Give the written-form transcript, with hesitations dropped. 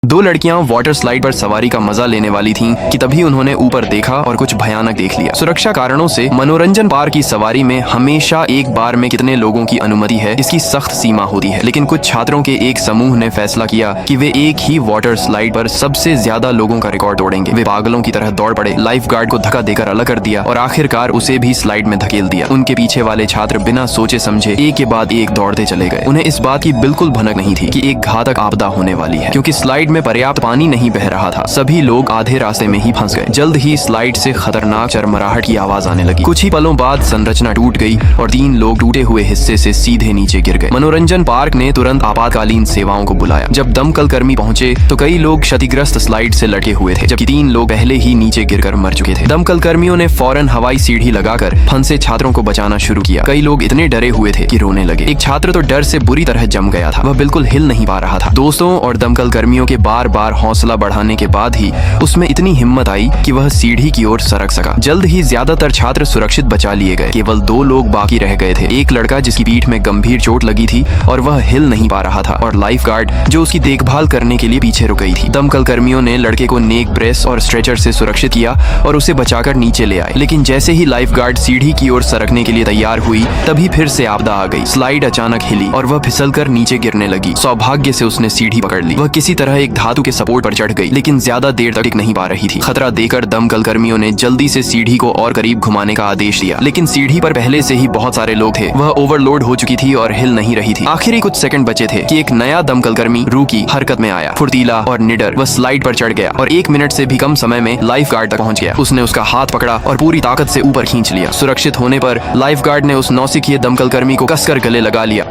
दो लड़कियां water slide पर सवारी का मजा लेने वाली थीं कि तभी उन्होंने ऊपर देखा और कुछ भयानक देख लिया। सुरक्षा कारणों से मनोरंजन पार्क की सवारी में हमेशा एक बार में कितने लोगों की अनुमति है इसकी सख्त सीमा होती है, लेकिन कुछ छात्रों के एक समूह ने फैसला किया कि वे एक ही वाटर स्लाइड पर सबसे ज्यादा लोगों का रिकॉर्ड तोड़ेंगे। वे पागलों की तरह दौड़ पड़े, लाइफ गार्ड को धक्का देकर अलग कर दिया और आखिरकार उसे भी स्लाइड में धकेल दिया। उनके पीछे वाले छात्र बिना सोचे समझे एक के बाद एक दौड़ते चले गए। उन्हें इस बात की बिल्कुल भनक नहीं थी कि एक घातक आपदा होने वाली है, क्योंकि स्लाइड में पर्याप्त पानी नहीं बह रहा था। सभी लोग आधे रास्ते में ही फंस गए। जल्द ही स्लाइड से खतरनाक चरमराहट की आवाज आने लगी। कुछ ही पलों बाद संरचना टूट गई और 3 लोग टूटे हुए हिस्से से सीधे नीचे गिर गए। मनोरंजन पार्क ने तुरंत आपातकालीन सेवाओं को बुलाया। जब दमकल कर्मी पहुंचे तो कई लोग क्षतिग्रस्त स्लाइड से लटके हुए थे, जबकि 3 लोग पहले ही नीचे गिरकर मर चुके थे। दमकल कर्मियों ने फौरन हवाई सीढ़ी लगाकर फंसे छात्रों को बचाना शुरू किया। कई लोग इतने डरे हुए थे कि रोने लगे। एक छात्र तो डर से बुरी तरह जम गया था, वह बिल्कुल हिल नहीं पा रहा था। दोस्तों और दमकल कर्मियों के बार बार हौसला बढ़ाने के बाद ही उसमें इतनी हिम्मत आई कि वह सीढ़ी की ओर सरक सका। जल्द ही ज्यादातर छात्र सुरक्षित बचा लिए गए। केवल 2 लोग बाकी रह गए थे। एक लड़का जिसकी पीठ में गंभीर चोट लगी थी और वह हिल नहीं पा रहा था, और लाइफ गार्ड जो उसकी देखभाल करने के लिए पीछे रुक गई थी। दमकल कर्मियों ने लड़के को नेक ब्रेस और स्ट्रेचर से सुरक्षित किया और उसे बचाकर नीचे ले आए। लेकिन जैसे ही लाइफ गार्ड सीढ़ी की ओर सरकने के लिए तैयार हुई, तभी फिर से आपदा आ गई। स्लाइड अचानक हिली और वह फिसलकर नीचे गिरने लगी। सौभाग्य से उसने सीढ़ी पकड़ ली। वह किसी तरह एक धातु के सपोर्ट पर चढ़ गई, लेकिन ज्यादा देर तक टिक नहीं पा रही थी। खतरा देखकर दमकल कर्मियों ने जल्दी से सीढ़ी को और करीब घुमाने का आदेश दिया, लेकिन सीढ़ी पर पहले से ही बहुत सारे लोग थे। वह ओवरलोड हो चुकी थी और हिल नहीं रही थी। आखिरी कुछ सेकंड बचे थे कि एक नया दमकल कर्मी रूकी हरकत में आया। फुर्तीला और निडर वह स्लाइड पर चढ़ गया और 1 मिनट से भी कम समय में लाइफ गार्ड तक पहुंच गया। उसने उसका हाथ पकड़ा और पूरी ताकत से ऊपर खींच लिया। सुरक्षित होने पर लाइफ गार्ड ने उस नौसिखिए दमकल कर्मी को कसकर गले लगा लिया।